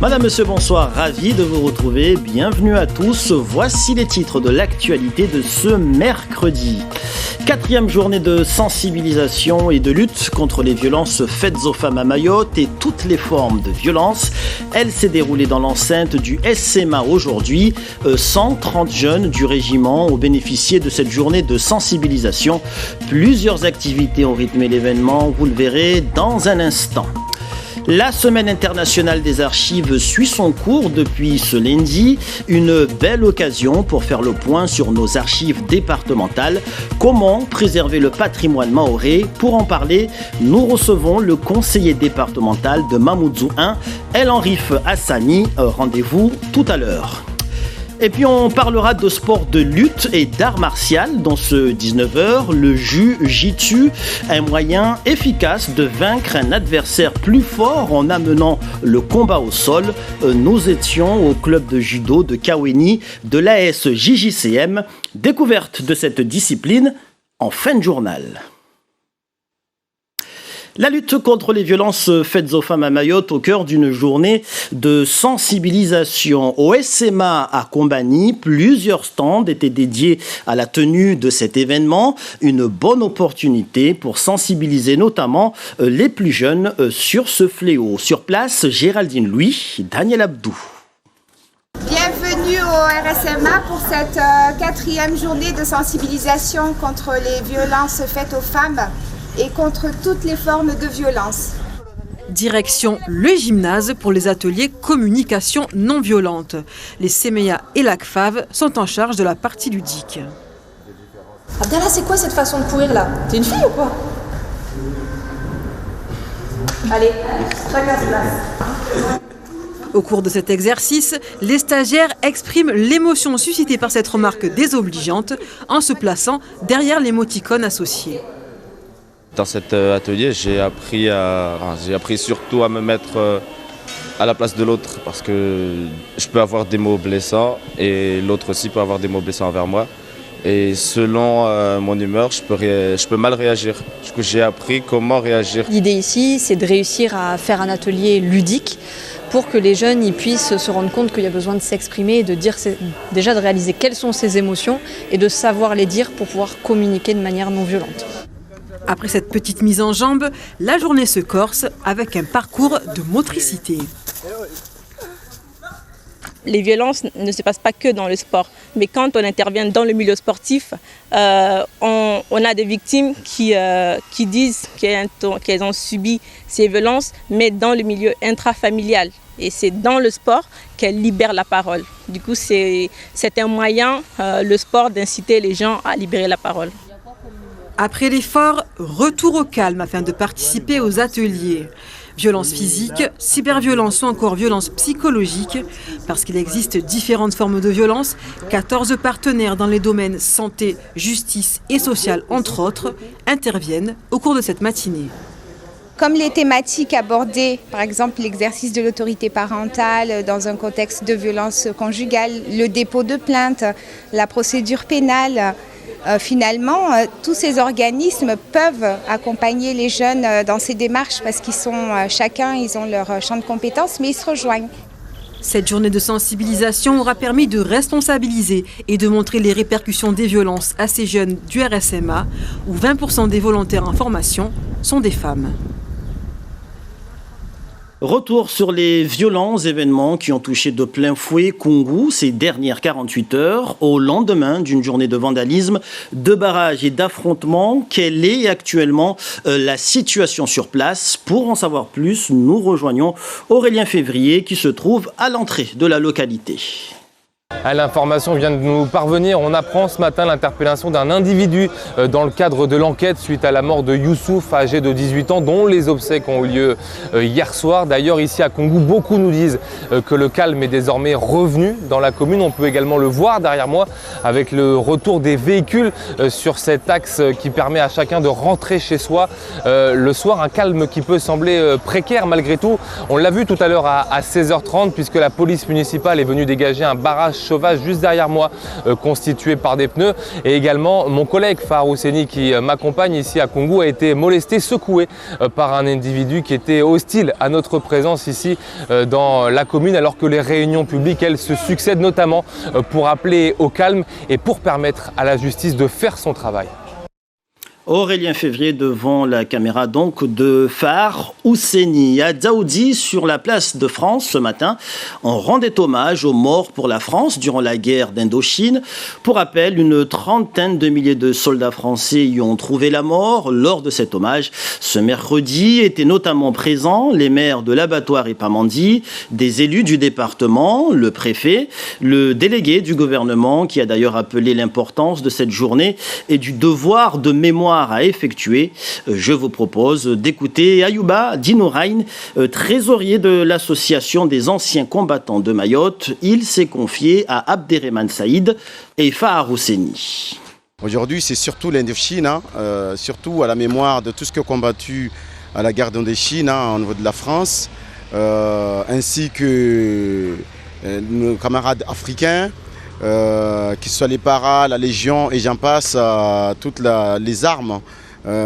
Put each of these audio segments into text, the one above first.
Madame, monsieur, bonsoir, ravi de vous retrouver, bienvenue à tous, voici les titres de l'actualité de ce mercredi. 4e journée de sensibilisation et de lutte contre les violences faites aux femmes à Mayotte et toutes les formes de violence. Elle s'est déroulée dans l'enceinte du SMA aujourd'hui. 130 jeunes du régiment ont bénéficié de cette journée de sensibilisation. Plusieurs activités ont rythmé l'événement, vous le verrez dans un instant. La Semaine internationale des archives suit son cours depuis ce lundi. Une belle occasion pour faire le point sur nos archives départementales. Comment préserver le patrimoine mahorais? Pour en parler, nous recevons le conseiller départemental de Mamoudzou 1, El Henrif Hassani. Rendez-vous tout à l'heure. Et puis on parlera de sport de lutte et d'art martial dans ce 19h. Le Jiu-Jitsu, un moyen efficace de vaincre un adversaire plus fort en amenant le combat au sol. Nous étions au club de judo de Kaweni de l'AS JJCM. Découverte de cette discipline en fin de journal. La lutte contre les violences faites aux femmes à Mayotte au cœur d'une journée de sensibilisation. Au SMA à Combani, plusieurs stands étaient dédiés à la tenue de cet événement. Une bonne opportunité pour sensibiliser notamment les plus jeunes sur ce fléau. Sur place, Géraldine Louis, Daniel Abdou. Bienvenue au RSMA pour cette 4e journée de sensibilisation contre les violences faites aux femmes et contre toutes les formes de violence. Direction le gymnase pour les ateliers communication non violente. Les CMEA et l'ACFAV sont en charge de la partie ludique. Abdallah, c'est quoi cette façon de courir là? T'es une fille ou quoi? Allez, chacun se place. Au cours de cet exercice, les stagiaires expriment l'émotion suscitée par cette remarque désobligeante en se plaçant derrière l'émoticône associé. Dans cet atelier, j'ai appris surtout à me mettre à la place de l'autre parce que je peux avoir des mots blessants et l'autre aussi peut avoir des mots blessants envers moi. Et selon mon humeur, je peux mal réagir. Du coup, j'ai appris comment réagir. L'idée ici, c'est de réussir à faire un atelier ludique pour que les jeunes ils puissent se rendre compte qu'il y a besoin de s'exprimer et de dire, déjà de réaliser quelles sont ses émotions et de savoir les dire pour pouvoir communiquer de manière non violente. Après cette petite mise en jambe, la journée se corse avec un parcours de motricité. Les violences ne se passent pas que dans le sport, mais quand on intervient dans le milieu sportif, on a des victimes qui disent qu'elles ont subi ces violences, mais dans le milieu intrafamilial. Et c'est dans le sport qu'elles libèrent la parole. Du coup, c'est un moyen, le sport, d'inciter les gens à libérer la parole. Après l'effort, retour au calme afin de participer aux ateliers. Violence physique, cyberviolence ou encore violence psychologique. Parce qu'il existe différentes formes de violence, 14 partenaires dans les domaines santé, justice et social, entre autres, interviennent au cours de cette matinée. Comme les thématiques abordées, par exemple l'exercice de l'autorité parentale dans un contexte de violence conjugale, le dépôt de plainte, la procédure pénale, finalement, tous ces organismes peuvent accompagner les jeunes dans ces démarches parce qu'ils sont chacun, ils ont leur champ de compétences, mais ils se rejoignent. Cette journée de sensibilisation aura permis de responsabiliser et de montrer les répercussions des violences à ces jeunes du RSMA, où 20% des volontaires en formation sont des femmes. Retour sur les violents événements qui ont touché de plein fouet Koungou ces dernières 48 heures, au lendemain d'une journée de vandalisme, de barrages et d'affrontements. Quelle est actuellement la situation sur place? Pour en savoir plus, nous rejoignons Aurélien Février qui se trouve à l'entrée de la localité. L'information vient de nous parvenir. On apprend ce matin l'interpellation d'un individu dans le cadre de l'enquête suite à la mort de Youssouf, âgé de 18 ans, dont les obsèques ont eu lieu hier soir. D'ailleurs, ici à Koungou, beaucoup nous disent que le calme est désormais revenu dans la commune. On peut également le voir derrière moi avec le retour des véhicules sur cet axe qui permet à chacun de rentrer chez soi le soir. Un calme qui peut sembler précaire malgré tout. On l'a vu tout à l'heure à 16h30 puisque la police municipale est venue dégager un barrage chauffage juste derrière moi, constitué par des pneus. Et également, mon collègue Fahar Hosseini qui m'accompagne ici à Koungou a été molesté, secoué par un individu qui était hostile à notre présence ici dans la commune, alors que les réunions publiques, elles, se succèdent, notamment pour appeler au calme et pour permettre à la justice de faire son travail. Aurélien Février devant la caméra donc de Fahar Hosseini. À Dzaoudzi, sur la place de France ce matin, on rendait hommage aux morts pour la France durant la guerre d'Indochine. Pour rappel, une trentaine de milliers de soldats français y ont trouvé la mort lors de cet hommage. Ce mercredi étaient notamment présents les maires de l'abattoir Ipamandi, des élus du département, le préfet, le délégué du gouvernement qui a d'ailleurs appelé l'importance de cette journée et du devoir de mémoire à effectuer. Je vous propose d'écouter Ayouba Dinouraïn, trésorier de l'association des anciens combattants de Mayotte. Il s'est confié à Abderrahmane Saïd et Fahar Hosseini. Aujourd'hui, c'est surtout l'Indochine, surtout à la mémoire de tout ce qui a combattu à la guerre d'Indochine au niveau de la France, ainsi que nos camarades africains, que ce soit les paras, la Légion et j'en passe, toutes les armes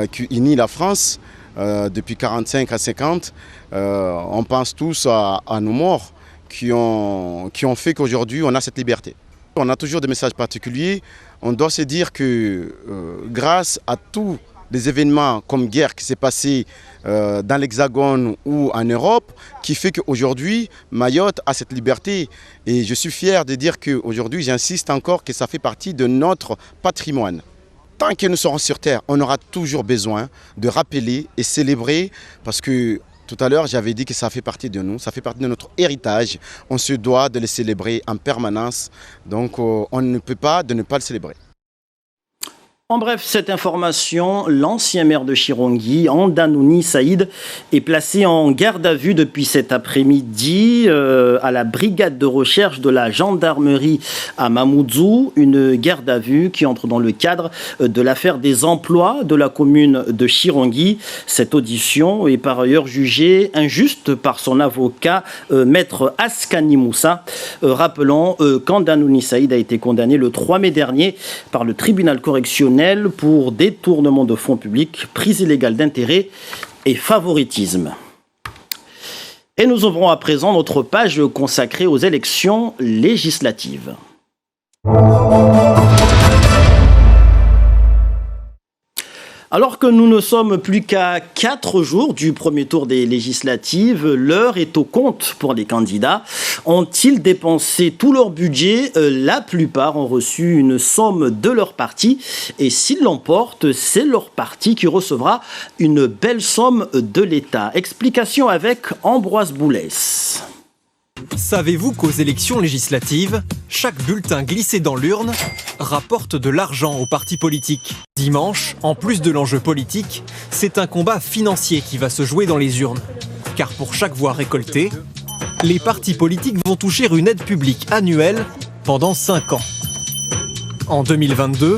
qui unissent la France depuis 45 à 50. On pense tous à nos morts qui ont fait qu'aujourd'hui on a cette liberté. On a toujours des messages particuliers. On doit se dire que grâce à tous les événements comme guerre qui s'est passé dans l'Hexagone ou en Europe, qui fait qu'aujourd'hui, Mayotte a cette liberté. Et je suis fier de dire qu'aujourd'hui, j'insiste encore que ça fait partie de notre patrimoine. Tant que nous serons sur Terre, on aura toujours besoin de rappeler et célébrer, parce que tout à l'heure, j'avais dit que ça fait partie de nous, ça fait partie de notre héritage. On se doit de le célébrer en permanence, donc on ne peut pas ne pas le célébrer. En bref, cette information, l'ancien maire de Chirongui, Andanouni Saïd, est placé en garde à vue depuis cet après-midi à la brigade de recherche de la gendarmerie à Mamoudzou, une garde à vue qui entre dans le cadre de l'affaire des emplois de la commune de Chirongui. Cette audition est par ailleurs jugée injuste par son avocat, maître Askani Moussa. Rappelons qu'Andanouni Saïd a été condamné le 3 mai dernier par le tribunal correctionnel pour détournement de fonds publics, prise illégale d'intérêt et favoritisme. Et nous ouvrons à présent notre page consacrée aux élections législatives. Alors que nous ne sommes plus qu'à 4 jours du premier tour des législatives, l'heure est au compte pour les candidats. Ont-ils dépensé tout leur budget? La plupart ont reçu une somme de leur parti. Et s'ils l'emportent, c'est leur parti qui recevra une belle somme de l'État. Explication avec Ambroise Boulès. Savez-vous qu'aux élections législatives, chaque bulletin glissé dans l'urne rapporte de l'argent aux partis politiques? Dimanche, en plus de l'enjeu politique, c'est un combat financier qui va se jouer dans les urnes. Car pour chaque voix récoltée, les partis politiques vont toucher une aide publique annuelle pendant 5 ans. En 2022,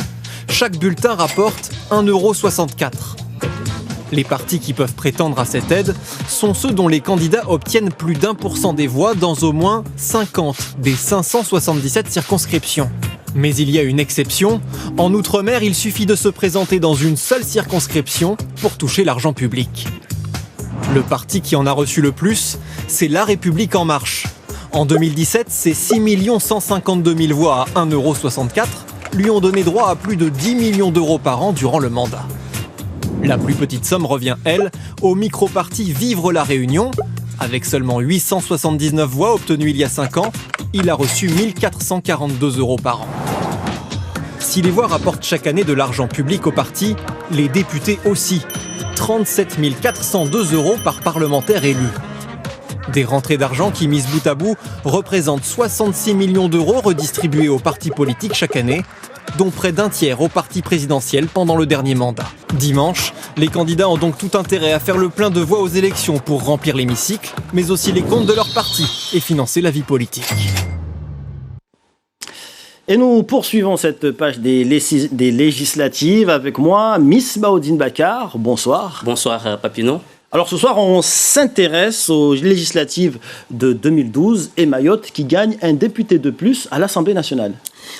chaque bulletin rapporte 1,64 €. Les partis qui peuvent prétendre à cette aide sont ceux dont les candidats obtiennent plus d'1% des voix dans au moins 50 des 577 circonscriptions. Mais il y a une exception. En Outre-mer, il suffit de se présenter dans une seule circonscription pour toucher l'argent public. Le parti qui en a reçu le plus, c'est La République En Marche. En 2017, ses 6 152 000 voix à 1,64 € lui ont donné droit à plus de 10 millions d'euros par an durant le mandat. La plus petite somme revient, elle, au micro-parti Vivre la Réunion. Avec seulement 879 voix obtenues il y a 5 ans, il a reçu 1 442 € par an. Si les voix rapportent chaque année de l'argent public au parti, les députés aussi. 37 402 € par parlementaire élu. Des rentrées d'argent qui, mises bout à bout, représentent 66 millions d'euros redistribués aux partis politiques chaque année, dont près d'un tiers au parti présidentiel pendant le dernier mandat. Dimanche, les candidats ont donc tout intérêt à faire le plein de voix aux élections pour remplir l'hémicycle, mais aussi les comptes de leur parti et financer la vie politique. Et nous poursuivons cette page des législatives avec moi, Miss Baoudine Bakar. Bonsoir. Bonsoir, Papineau. Alors ce soir, on s'intéresse aux législatives de 2012 et Mayotte qui gagne un député de plus à l'Assemblée nationale.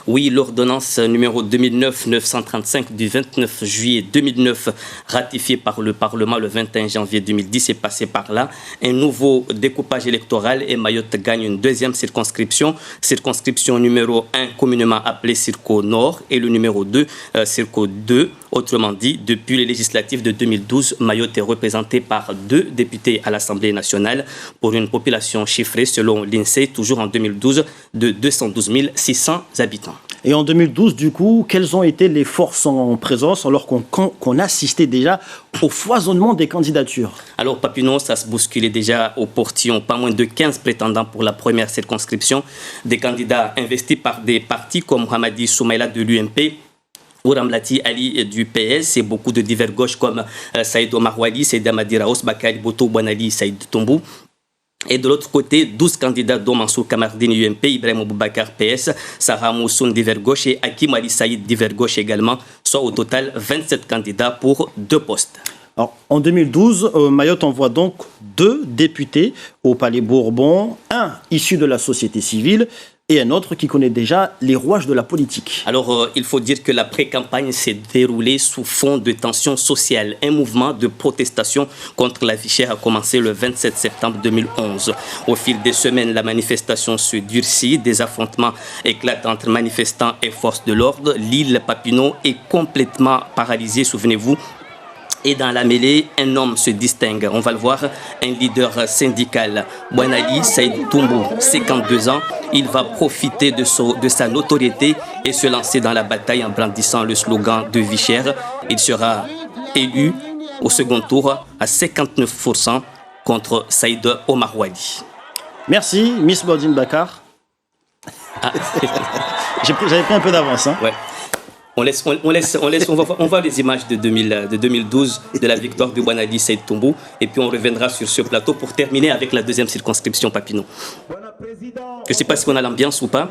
Oui, l'ordonnance numéro 2009-935 du 29 juillet 2009, ratifiée par le Parlement le 21 janvier 2010, est passée par là. Un nouveau découpage électoral et Mayotte gagne une deuxième circonscription. Circonscription numéro 1, communément appelée Circo Nord, et le numéro 2, Circo 2. Autrement dit, depuis les législatives de 2012, Mayotte est représentée par 2 députés à l'Assemblée nationale pour une population chiffrée, selon l'INSEE, toujours en 2012, de 212 600 habitants. Et en 2012, du coup, quelles ont été les forces en présence alors qu'on assistait déjà au foisonnement des candidatures? Alors, Papineau, ça se bousculait déjà au portillon. Pas moins de 15 prétendants pour la première circonscription. Des candidats investis par des partis comme Hamadi Soumaïla de l'UMP, Ouramlati Ali du PS et beaucoup de divers gauches comme Saïd Omar Wali, Saïd Amadi Raos, Bakari Boto, Bouanali, Saïd Tombou. Et de l'autre côté, 12 candidats dont Mansour Kamardine UMP, Ibrahim Boubacar PS, Sarah Moussoun divers gauche et Hakim Ali Saïd divers gauche également, soit au total 27 candidats pour 2 postes. Alors, en 2012, Mayotte envoie donc 2 députés au Palais Bourbon, un issu de la société civile et un autre qui connaît déjà les rouages de la politique. Alors, il faut dire que la pré-campagne s'est déroulée sous fond de tensions sociales. Un mouvement de protestation contre la vie chère a commencé le 27 septembre 2011. Au fil des semaines, la manifestation se durcit. Des affrontements éclatent entre manifestants et forces de l'ordre. L'île Papineau est complètement paralysée, souvenez-vous. Et dans la mêlée, un homme se distingue. On va le voir, un leader syndical, Bouanali Saïd Tombou, 52 ans. Il va profiter de sa notoriété et se lancer dans la bataille en brandissant le slogan de vie chère. Il sera élu au second tour à 59% contre Saïd Omar Wali. Merci, Miss Baudine Bakar. Ah. J'avais pris un peu d'avance. Hein. Ouais. On voit les images de 2012 de la victoire de Bouanali Saïd Tombou et puis on reviendra sur ce plateau pour terminer avec la deuxième circonscription Papineau. Je ne sais pas si on a l'ambiance ou pas.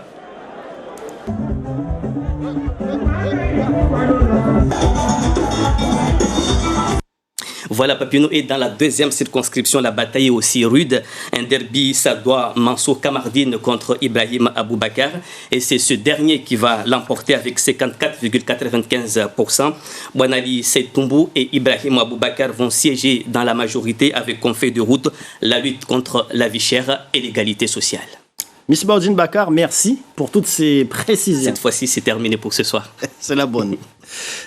Voilà, Papineau est dans la deuxième circonscription. La bataille est aussi rude. Un derby, ça doit Mansour Kamardine contre Ibrahim Aboubakar. Et c'est ce dernier qui va l'emporter avec 54,95%. Bouanali Saïd Tombou et Ibrahim Aboubakar vont siéger dans la majorité avec comme feuille de route la lutte contre la vie chère et l'égalité sociale. Miss Baudine Bakar, merci pour toutes ces précisions. Cette fois-ci, c'est terminé pour ce soir. C'est la bonne.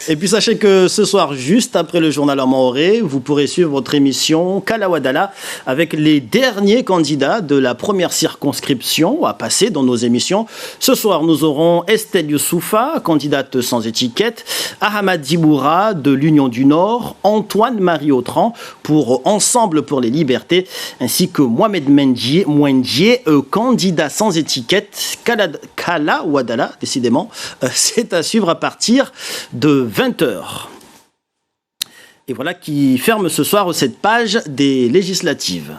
Et puis sachez que ce soir, juste après le journal en maoré, vous pourrez suivre votre émission Kalawadala avec les derniers candidats de la première circonscription à passer dans nos émissions. Ce soir, nous aurons Estelle Youssoufa, candidate sans étiquette, Ahmad Diboura de l'Union du Nord, Antoine-Marie Autran pour Ensemble pour les libertés, ainsi que Mohamed Mwendié, candidat sans étiquette. Kalawadala, décidément, c'est à suivre à partir de 20h. Et voilà qui ferme ce soir cette page des législatives.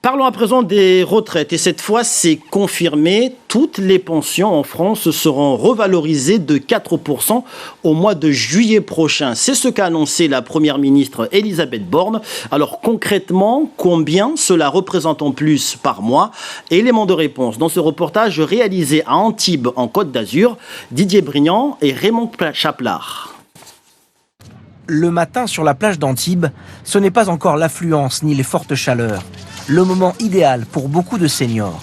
Parlons à présent des retraites et cette fois c'est confirmé, toutes les pensions en France seront revalorisées de 4% au mois de juillet prochain. C'est ce qu'a annoncé la première ministre Elisabeth Borne. Alors concrètement, combien cela représente en plus par mois? Élément de réponse dans ce reportage réalisé à Antibes en Côte d'Azur, Didier Brignan et Raymond Chaplard. Le matin sur la plage d'Antibes, ce n'est pas encore l'affluence ni les fortes chaleurs. Le moment idéal pour beaucoup de seniors.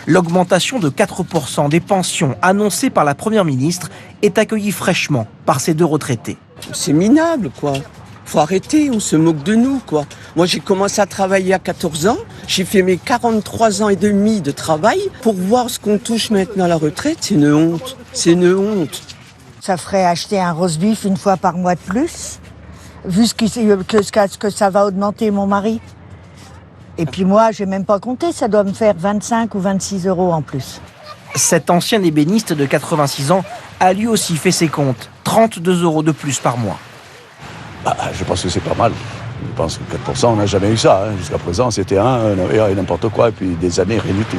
L'augmentation de 4% des pensions annoncée par la Première ministre est accueillie fraîchement par ces 2 retraités. C'est minable, quoi. Faut arrêter, on se moque de nous, quoi. Moi, j'ai commencé à travailler à 14 ans. J'ai fait mes 43 ans et demi de travail. Pour voir ce qu'on touche maintenant à la retraite, c'est une honte. C'est une honte. Ça ferait acheter un roast-beef une fois par mois de plus, vu ce que ça va augmenter mon mari. Et puis moi, je n'ai même pas compté, ça doit me faire 25 ou 26 euros en plus. Cet ancien ébéniste de 86 ans a lui aussi fait ses comptes. 32 euros de plus par mois. Je pense que c'est pas mal. Je pense que 4%, on n'a jamais eu ça. Jusqu'à présent, c'était et n'importe quoi, et puis des années, rien du tout.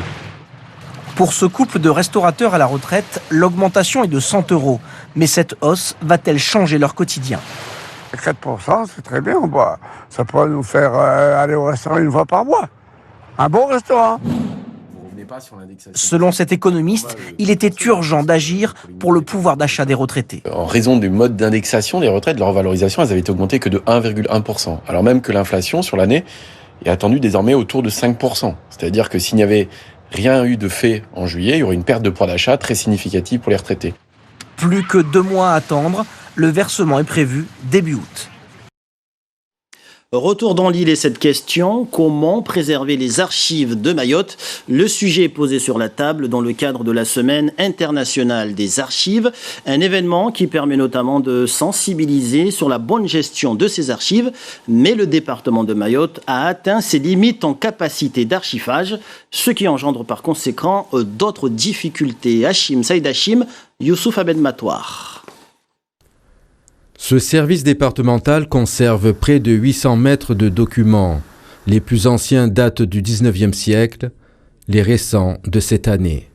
Pour ce couple de restaurateurs à la retraite, l'augmentation est de 100 €. Mais cette hausse va-t-elle changer leur quotidien ? 4%, c'est très bien. Ça pourrait nous faire aller au restaurant une fois par mois. Un bon restaurant. Selon cet économiste, il était urgent d'agir pour le pouvoir d'achat des retraités. En raison du mode d'indexation des retraites, leur valorisation, elles avaient été augmentées que de 1,1%. Alors même que l'inflation sur l'année est attendue désormais autour de 5%. C'est-à-dire que s'il n'y avait rien eu de fait en juillet, il y aurait une perte de pouvoir d'achat très significative pour les retraités. Plus que 2 mois à attendre, le versement est prévu début août. Retour dans l'île et cette question, comment préserver les archives de Mayotte ? Le sujet est posé sur la table dans le cadre de la Semaine internationale des archives, un événement qui permet notamment de sensibiliser sur la bonne gestion de ces archives, mais le département de Mayotte a atteint ses limites en capacité d'archivage, ce qui engendre par conséquent d'autres difficultés. Saïd Hachim, Youssouf Abed Matouar. Ce service départemental conserve près de 800 mètres de documents. Les plus anciens datent du 19e siècle, les récents de cette année.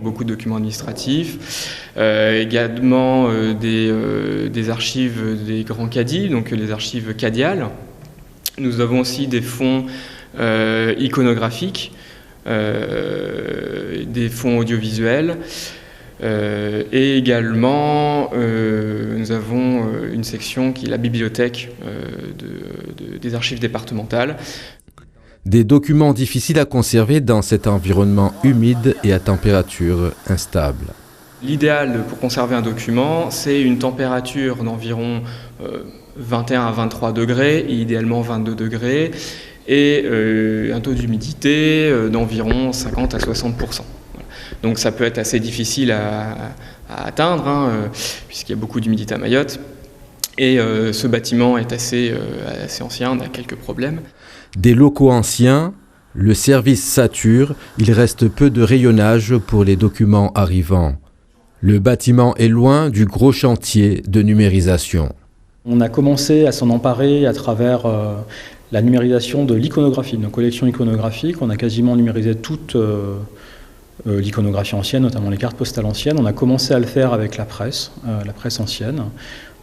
Beaucoup de documents administratifs, également des archives des grands cadis, donc les archives cadiales. Nous avons aussi des fonds iconographiques, des fonds audiovisuels. Et également, nous avons une section qui est la bibliothèque des archives départementales. Des documents difficiles à conserver dans cet environnement humide et à température instable. L'idéal pour conserver un document, c'est une température d'environ 21 à 23 degrés, et idéalement 22 degrés, et un taux d'humidité d'environ 50 à 60%. Donc ça peut être assez difficile à atteindre, puisqu'il y a beaucoup d'humidité à Mayotte. Et ce bâtiment est assez ancien, on a quelques problèmes. Des locaux anciens, le service sature, il reste peu de rayonnage pour les documents arrivants. Le bâtiment est loin du gros chantier de numérisation. On a commencé à s'en emparer à travers la numérisation de l'iconographie, nos collections iconographiques. On a quasiment numérisé toute l'iconographie ancienne, notamment les cartes postales anciennes. On a commencé à le faire avec la presse ancienne.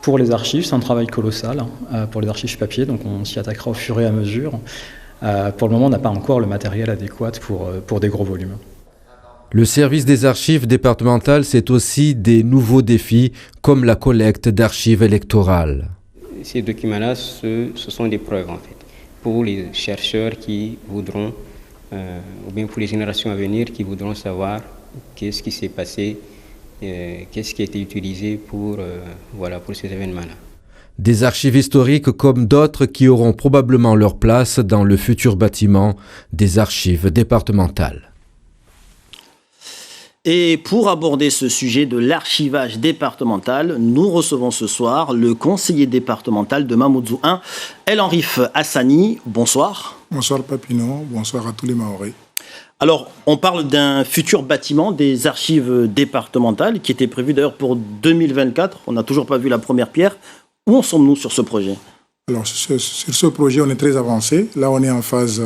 Pour les archives, c'est un travail colossal pour les archives papier, donc on s'y attaquera au fur et à mesure. Pour le moment, on n'a pas encore le matériel adéquat pour des gros volumes. Le service des archives départementales, c'est aussi des nouveaux défis, comme la collecte d'archives électorales. Ces documents-là, ce sont des preuves, en fait, pour les chercheurs qui voudront ou bien pour les générations à venir qui voudront savoir qu'est-ce qui s'est passé, qu'est-ce qui a été utilisé pour ces événements-là. Des archives historiques comme d'autres qui auront probablement leur place dans le futur bâtiment des archives départementales. Et pour aborder ce sujet de l'archivage départemental, nous recevons ce soir le conseiller départemental de Mamoudzou 1, El Henrif Hassani. Bonsoir. Bonsoir Papineau, bonsoir à tous les Mahorais. Alors, on parle d'un futur bâtiment des archives départementales qui était prévu d'ailleurs pour 2024. On n'a toujours pas vu la première pierre. Où en sommes-nous sur ce projet ? Alors, sur ce projet, on est très avancé. Là, on est en phase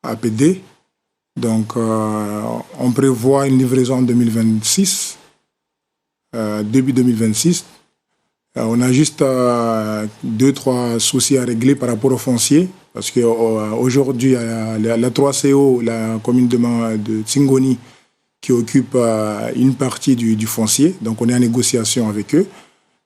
APD. Donc, on prévoit une livraison en 2026, début 2026. On a juste 2-3 soucis à régler par rapport au foncier, parce qu'aujourd'hui, la 3CO, la commune de Tsingoni, qui occupe une partie du foncier. Donc, on est en négociation avec eux.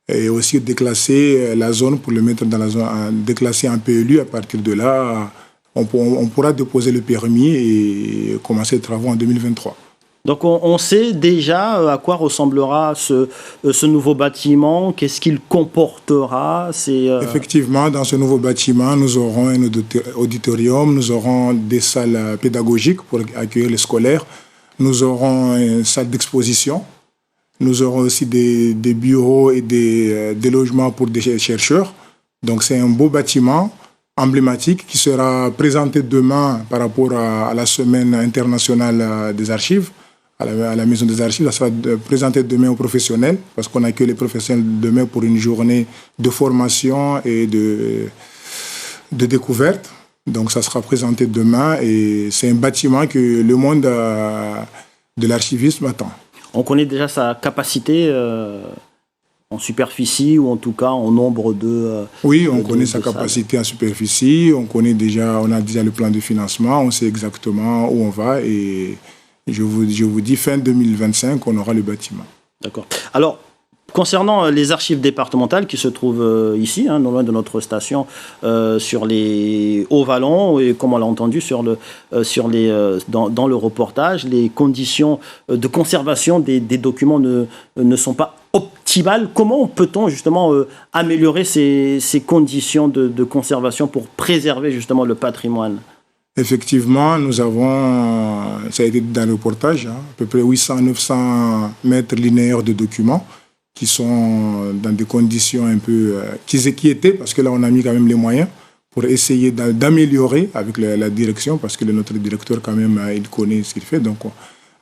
Et aussi déclasser la zone pour le mettre dans la zone, déclasser un PLU. À partir de là, on pourra déposer le permis et commencer les travaux en 2023. Donc on sait déjà à quoi ressemblera ce nouveau bâtiment, qu'est-ce qu'il comportera. Effectivement, dans ce nouveau bâtiment, nous aurons un auditorium, nous aurons des salles pédagogiques pour accueillir les scolaires, nous aurons une salle d'exposition, nous aurons aussi des bureaux et des logements pour des chercheurs. Donc c'est un beau bâtiment emblématique qui sera présenté demain par rapport à la Semaine internationale des archives, à la Maison des archives. Ça sera présenté demain aux professionnels, parce qu'on accueille les professionnels demain pour une journée de formation et de découverte. Donc ça sera présenté demain et c'est un bâtiment que le monde de l'archivisme à temps. On connaît déjà sa capacité en superficie ou en tout cas en nombre de... Oui, on connaît sa capacité en superficie, on a déjà le plan de financement, on sait exactement où on va et je vous dis fin 2025, on aura le bâtiment. D'accord. Alors, concernant les archives départementales qui se trouvent ici, non loin de notre station, sur les Hauts-Vallons, et comme on l'a entendu dans le reportage, les conditions de conservation des documents ne sont pas optimales. Comment peut-on justement améliorer ces conditions de conservation pour préserver justement le patrimoine ? Effectivement, nous avons, ça a été dans le reportage, à peu près 800-900 mètres linéaires de documents qui sont dans des conditions un peu... qui étaient, parce que là, on a mis quand même les moyens pour essayer d'améliorer avec la direction, parce que notre directeur, quand même, il connaît ce qu'il fait. Donc,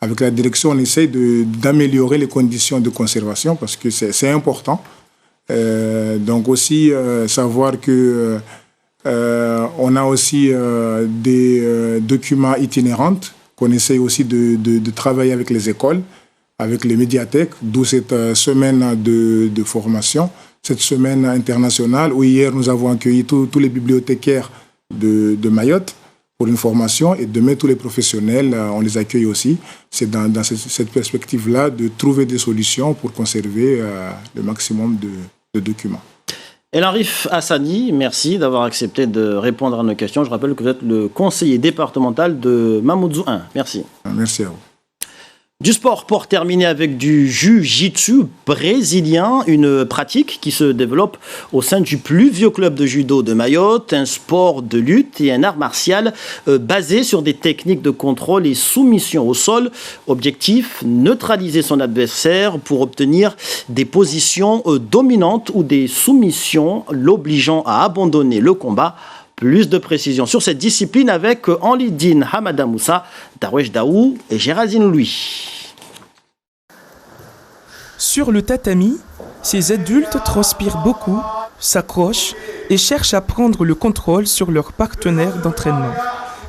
avec la direction, on essaie d'améliorer les conditions de conservation, parce que c'est important. Donc, aussi, savoir que on a aussi des documents itinérants qu'on essaie aussi de travailler avec les écoles, avec les médiathèques, d'où cette semaine de formation, cette semaine internationale où hier nous avons accueilli tous les bibliothécaires de Mayotte pour une formation et demain tous les professionnels, on les accueille aussi. C'est dans cette perspective-là de trouver des solutions pour conserver le maximum de documents. El Arif Hassani, merci d'avoir accepté de répondre à nos questions. Je rappelle que vous êtes le conseiller départemental de Mamoudzou 1. Merci. Merci à vous. Du sport pour terminer avec du jiu-jitsu brésilien, une pratique qui se développe au sein du plus vieux club de judo de Mayotte, un sport de lutte et un art martial basé sur des techniques de contrôle et soumission au sol. Objectif, neutraliser son adversaire pour obtenir des positions dominantes ou des soumissions l'obligeant à abandonner le combat. Plus de précisions sur cette discipline avec Anlidine Hamada Moussa, Darwesh Daou et Géraldine Louis. Sur le tatami, ces adultes transpirent beaucoup, s'accrochent et cherchent à prendre le contrôle sur leurs partenaires d'entraînement.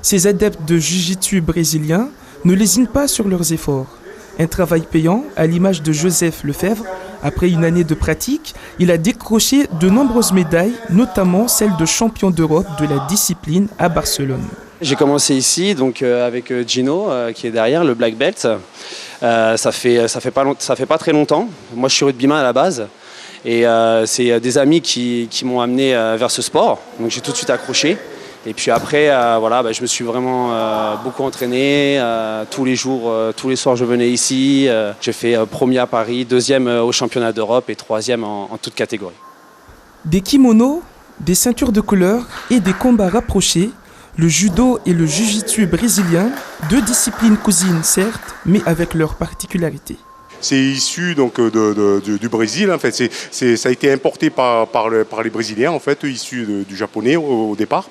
Ces adeptes de jiu-jitsu brésilien ne lésinent pas sur leurs efforts. Un travail payant, à l'image de Joseph Lefebvre. Après une année de pratique, il a décroché de nombreuses médailles, notamment celle de champion d'Europe de la discipline à Barcelone. J'ai commencé ici donc avec Gino qui est derrière, le black belt. Ça fait pas très longtemps. Moi je suis rugbyman à la base et c'est des amis qui m'ont amené vers ce sport. Donc j'ai tout de suite accroché. Et puis après, je me suis vraiment beaucoup entraîné. Tous les jours, tous les soirs, je venais ici. J'ai fait premier à Paris, deuxième au championnat d'Europe et troisième en toute catégorie. Des kimonos, des ceintures de couleur et des combats rapprochés, le judo et le jiu-jitsu brésilien, deux disciplines cousines certes, mais avec leurs particularités. C'est issu donc du Brésil. En fait, ça a été importé par les Brésiliens, en fait, issus du japonais au départ.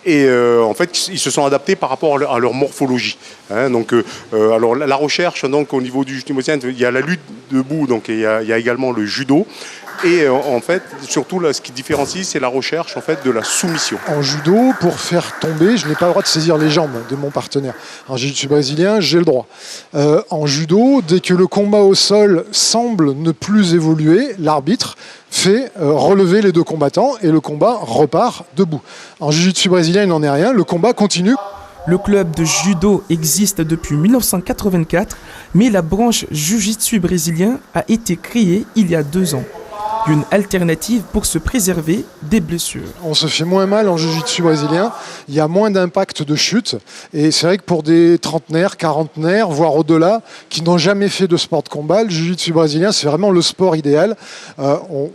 Et en fait, ils se sont adaptés par rapport à leur morphologie. Donc, alors la recherche, donc au niveau du jiu-jitsu brésilien, il y a la lutte debout, donc il y a également le judo. Et en fait, surtout là, ce qui différencie, c'est la recherche en fait de la soumission. En judo, pour faire tomber, je n'ai pas le droit de saisir les jambes de mon partenaire. En jiu-jitsu brésilien, j'ai le droit. En judo, dès que le combat au sol semble ne plus évoluer, l'arbitre fait relever les deux combattants et le combat repart debout. En jiu-jitsu brésilien, il n'en est rien, le combat continue. Le club de judo existe depuis 1984, mais la branche jiu-jitsu brésilien a été créée il y a 2 ans. Une alternative pour se préserver des blessures. On se fait moins mal en jiu-jitsu brésilien, il y a moins d'impact de chute et c'est vrai que pour des trentenaires, quarantenaires, voire au-delà, qui n'ont jamais fait de sport de combat, le jiu-jitsu brésilien c'est vraiment le sport idéal. On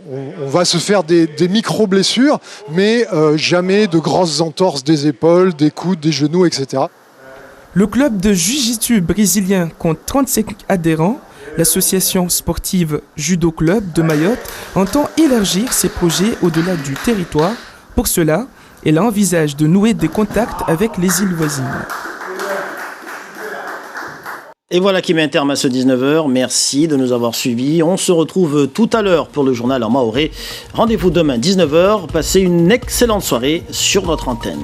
va se faire des micro-blessures, mais jamais de grosses entorses des épaules, des coudes, des genoux, etc. Le club de jiu-jitsu brésilien compte 35 adhérents. L'association sportive Judo Club de Mayotte entend élargir ses projets au-delà du territoire. Pour cela, elle envisage de nouer des contacts avec les îles voisines. Et voilà qui met un terme à ce 19h. Merci de nous avoir suivis. On se retrouve tout à l'heure pour le journal en maoré. Rendez-vous demain 19h. Passez une excellente soirée sur notre antenne.